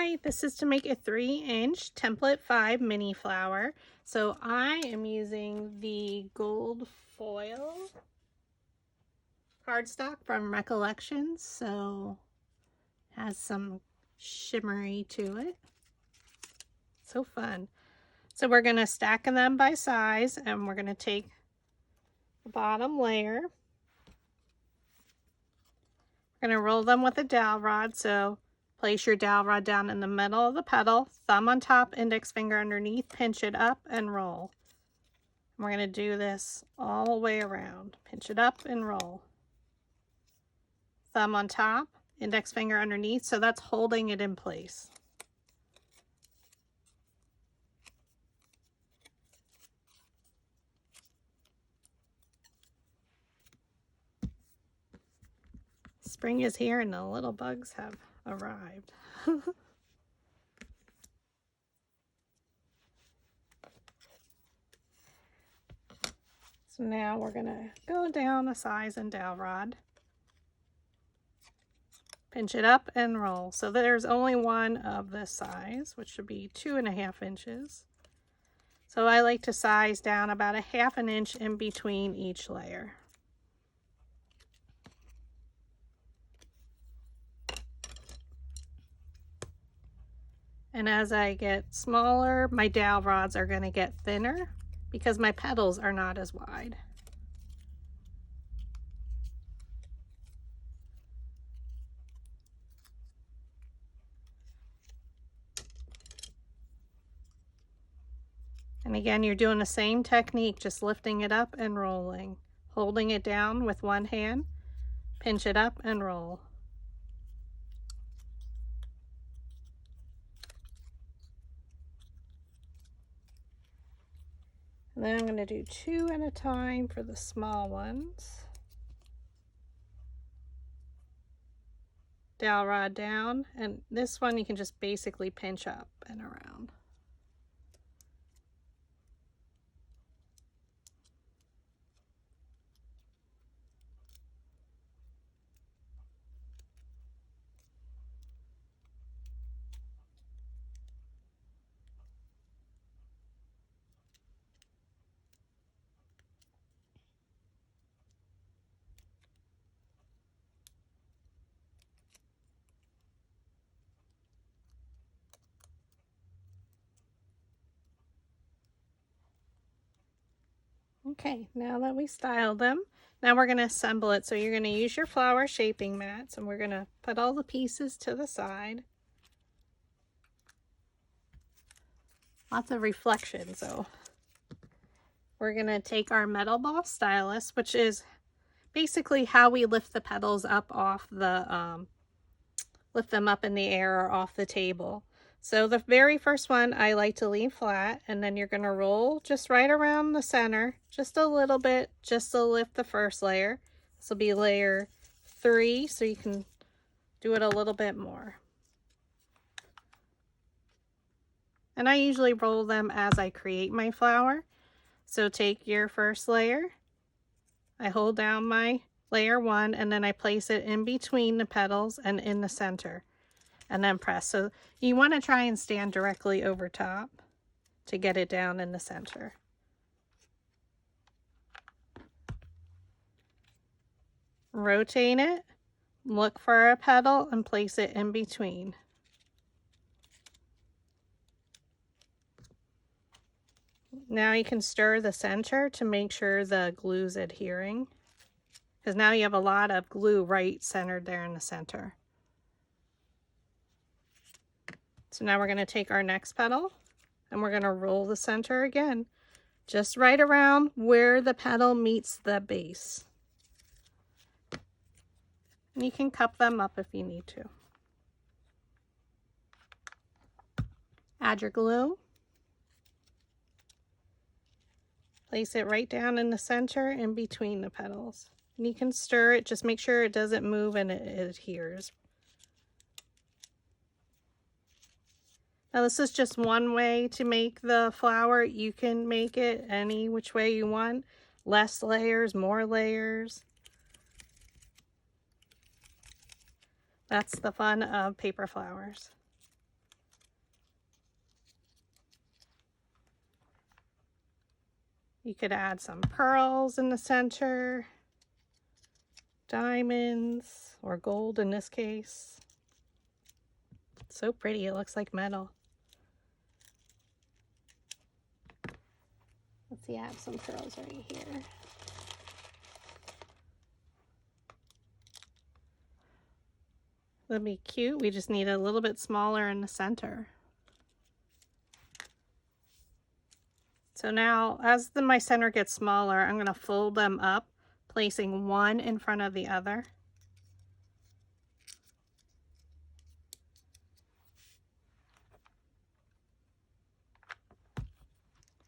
Hi, this is to make a 3-inch template 5 mini flower. So I am using the gold foil cardstock from Recollections. So it has some shimmery to it. So fun. So we're going to stack them by size, and we're going to take the bottom layer. We're going to roll them with a dowel rod. So place your dowel rod down in the middle of the petal, thumb on top, index finger underneath, pinch it up and roll. We're going to do this all the way around. Pinch it up and roll. Thumb on top, index finger underneath, so that's holding it in place. Spring is here and the little bugs have arrived. So now we're going to go down a size and dowel rod. Pinch it up and roll. So there's only one of this size, which should be 2.5 inches. So I like to size down about 1/2 inch in between each layer. And as I get smaller, my dowel rods are going to get thinner because my petals are not as wide. And again, you're doing the same technique, just lifting it up and rolling. Holding it down with one hand, pinch it up and roll. And then I'm going to do 2 at a time for the small ones. Dowel rod down, and this one you can just basically pinch up and around. Okay, now that we styled them, now we're going to assemble it. So you're going to use your flower shaping mats, and we're going to put all the pieces to the side. Lots of reflection, so we're going to take our metal ball stylus, which is basically how we lift the petals up off the, lift them up in the air or off the table. So the very first one I like to leave flat, and then you're going to roll just right around the center, just a little bit, just to lift the first layer. This will be layer 3, so you can do it a little bit more. And I usually roll them as I create my flower. So take your first layer, I hold down my layer 1, and then I place it in between the petals and in the center, and then press. So you want to try and stand directly over top to get it down in the center. Rotate it, look for a petal, and place it in between. Now you can stir the center to make sure the glue's adhering, because now you have a lot of glue right centered there in the center. So now we're going to take our next petal, and we're going to roll the center again, just right around where the petal meets the base. And you can cup them up if you need to. Add your glue. Place it right down in the center in between the petals. And you can stir it, just make sure it doesn't move and it adheres. Now this is just one way to make the flower. You can make it any which way you want. Less layers, more layers. That's the fun of paper flowers. You could add some pearls in the center, diamonds, or gold in this case. It's so pretty, it looks like metal. Let's see, I have some pearls right here. That'd be cute. We just need a little bit smaller in the center. So now, as my center gets smaller, I'm going to fold them up, placing one in front of the other.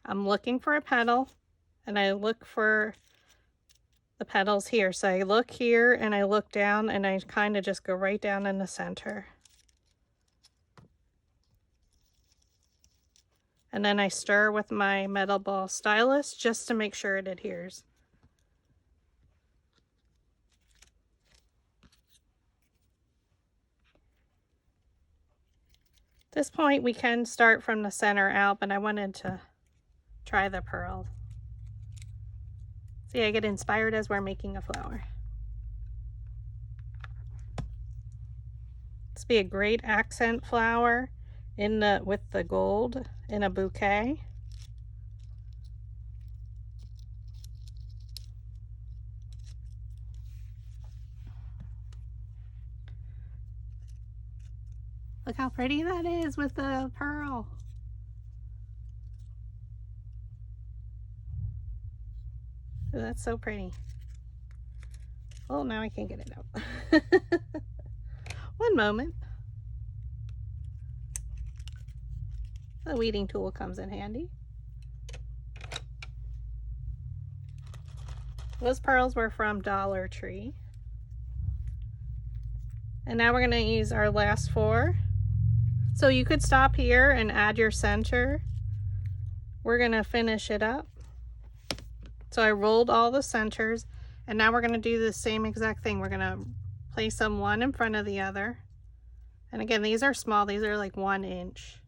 I'm looking for a petal, and I look for the petals here. So I look here, and I look down, and I kind of just go right down in the center. And then I stir with my metal ball stylus just to make sure it adheres. At this point, we can start from the center out, but I wanted to try the pearl. See, I get inspired as we're making a flower. This would be a great accent flower with the gold in a bouquet. Look how pretty that is with the pearl. Oh, that's so pretty. Oh, now I can't get it out. One moment. The weeding tool comes in handy. Those pearls were from Dollar Tree. And now we're going to use our last 4. So you could stop here and add your center. We're going to finish it up. So I rolled all the centers, and now we're going to do the same exact thing. We're going to place them one in front of the other. And again, these are small. These are like 1 inch.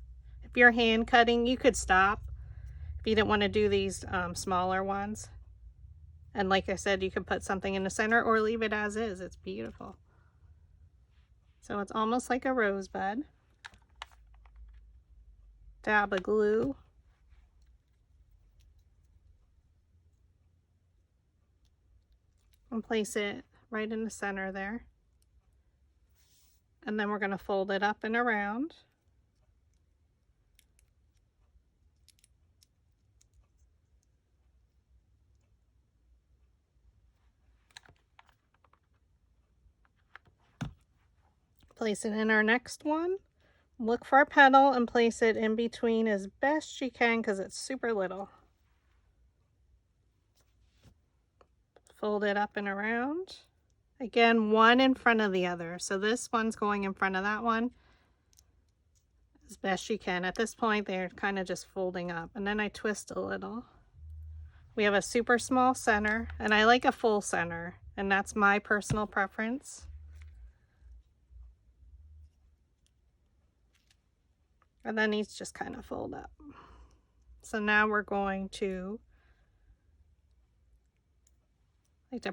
If you're hand cutting, you could stop if you didn't want to do these smaller ones. And like I said, you could put something in the center or leave it as is. It's beautiful. So it's almost like a rosebud. Dab of glue. And place it right in the center there. And then we're going to fold it up and around. Place it in our next one. Look for a petal and place it in between as best you can because it's super little. Fold it up and around. Again, one in front of the other. So this one's going in front of that one as best you can. At this point, they're kind of just folding up. And then I twist a little. We have a super small center, and I like a full center, and that's my personal preference. And then these just kind of fold up. So now we're going to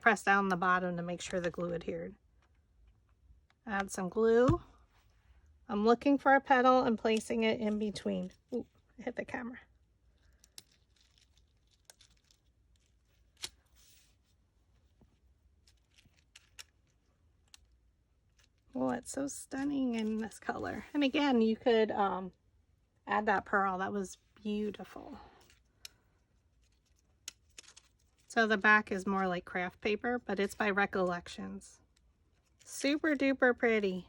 press down the bottom to make sure the glue adhered. Add some glue. I'm looking for a petal and placing it in between. Ooh, I hit the camera. Oh, it's so stunning in this color. And again, you could add that pearl. That was beautiful. So the back is more like craft paper, but it's by Recollections. Super duper pretty.